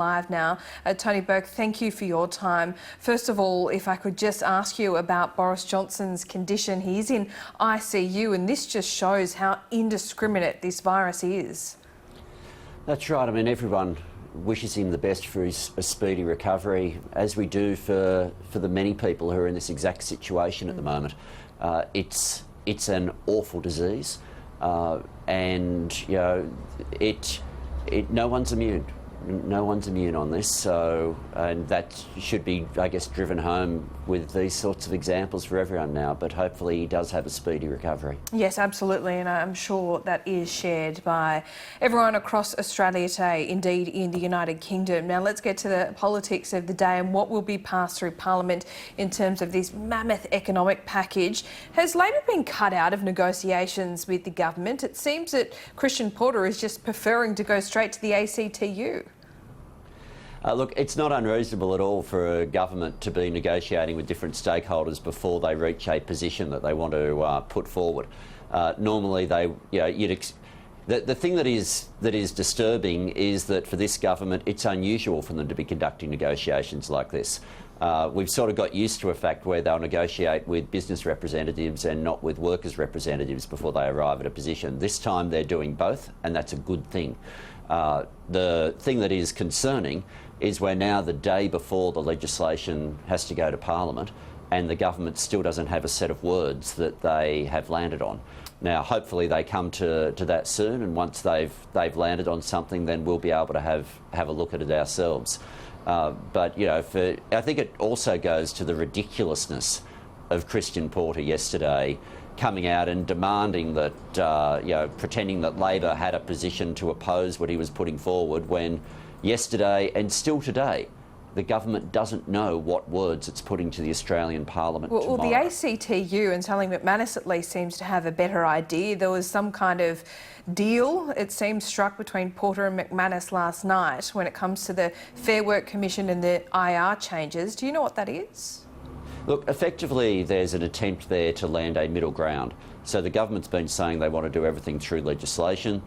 Live now. Tony Burke, thank you for your time. First of all, if I could just ask you about Boris Johnson's condition. He's in ICU, and this just shows how indiscriminate this virus is. That's right. I mean, everyone wishes him the best for his speedy recovery, as we do for the many people who are in this exact situation at the moment. It's an awful disease, and you know, no one's immune. No one's immune on this, and that should be, I guess, driven home with these sorts of examples for everyone now, but hopefully he does have a speedy recovery. Yes, absolutely, and I'm sure that is shared by everyone across Australia today, indeed in the United Kingdom. Now let's get to the politics of the day and what will be passed through Parliament in terms of this mammoth economic package. Has Labor been cut out of negotiations with the government? It seems that Christian Porter is just preferring to go straight to the ACTU. Look, it's not unreasonable at all for a government to be negotiating with different stakeholders before they reach a position that they want to put forward. Normally, the thing that is disturbing is that for this government, it's unusual for them to be conducting negotiations like this. We've sort of got used to a fact where they'll negotiate with business representatives and not with workers' representatives before they arrive at a position. This time they're doing both, and that's a good thing. The thing that is concerning is we're now the day before the legislation has to go to Parliament, and the government still doesn't have a set of words that they have landed on. Now, hopefully they come to that soon, and once they've landed on something, then we'll be able to have a look at it ourselves. But you know, I think it also goes to the ridiculousness of Christian Porter yesterday coming out and demanding that, pretending that Labor had a position to oppose what he was putting forward, when yesterday and still today the government doesn't know what words it's putting to the Australian Parliament tomorrow. Well, the ACTU and Sally McManus at least seems to have a better idea. There was some kind of deal, it seems, struck between Porter and McManus last night when it comes to the Fair Work Commission and the IR changes. Do you know what that is? Look, effectively there's an attempt there to land a middle ground. So the government's been saying they want to do everything through legislation.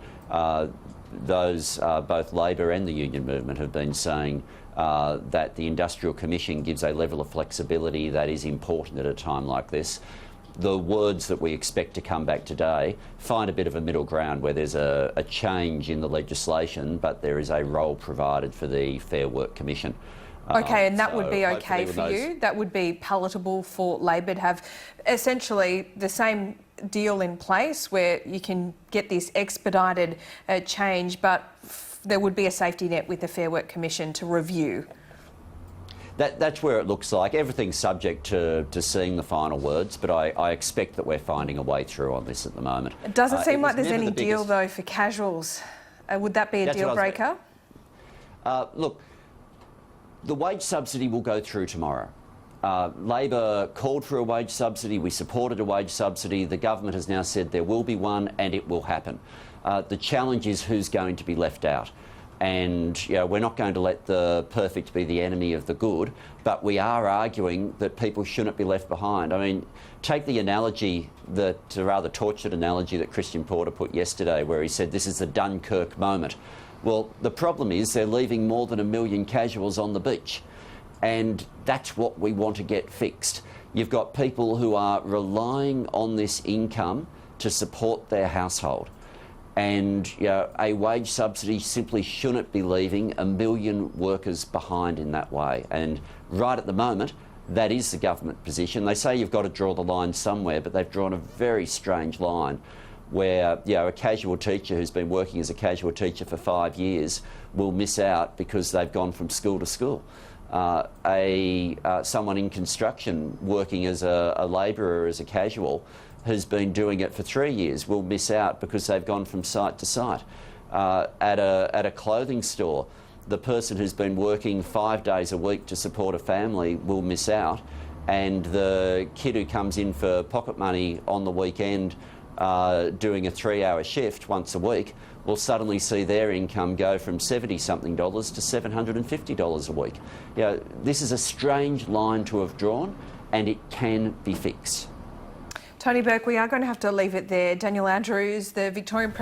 Both Labor and the union movement have been saying that the Industrial Commission gives a level of flexibility that is important at a time like this. The words that we expect to come back today find a bit of a middle ground where there's a change in the legislation, but there is a role provided for the Fair Work Commission. Okay, and that would be okay for you? That would be palatable for Labor to have essentially the same deal in place where you can get this expedited change, but there would be a safety net with the Fair Work Commission to review? That's where it looks like. Everything's subject to seeing the final words, but I expect that we're finding a way through on this at the moment. It doesn't seem like there's any deal, though, for casuals. Would that be a deal breaker? Look, the wage subsidy will go through tomorrow. Labor called for a wage subsidy. We supported a wage subsidy. The government has now said there will be one, and it will happen. The challenge is who's going to be left out. And we're not going to let the perfect be the enemy of the good, but we are arguing that people shouldn't be left behind. I mean, take the analogy, a rather tortured analogy that Christian Porter put yesterday, where he said this is the Dunkirk moment. Well, the problem is they're leaving more than 1 million casuals on the beach, and that's what we want to get fixed. You've got people who are relying on this income to support their household, and a wage subsidy simply shouldn't be leaving 1 million workers behind in that way. And right at the moment, that is the government position. They say you've got to draw the line somewhere, but they've drawn a very strange line where a casual teacher who's been working as a casual teacher for 5 years will miss out because they've gone from school to school. Someone in construction working as a labourer, as a casual, has been doing it for 3 years will miss out because they've gone from site to site. At a clothing store, the person who's been working 5 days a week to support a family will miss out, and the kid who comes in for pocket money on the weekend doing a 3-hour shift once a week will suddenly see their income go from $70-something to $750 a week. This is a strange line to have drawn, and it can be fixed. Tony Burke, we are going to have to leave it there. Daniel Andrews, the Victorian Premier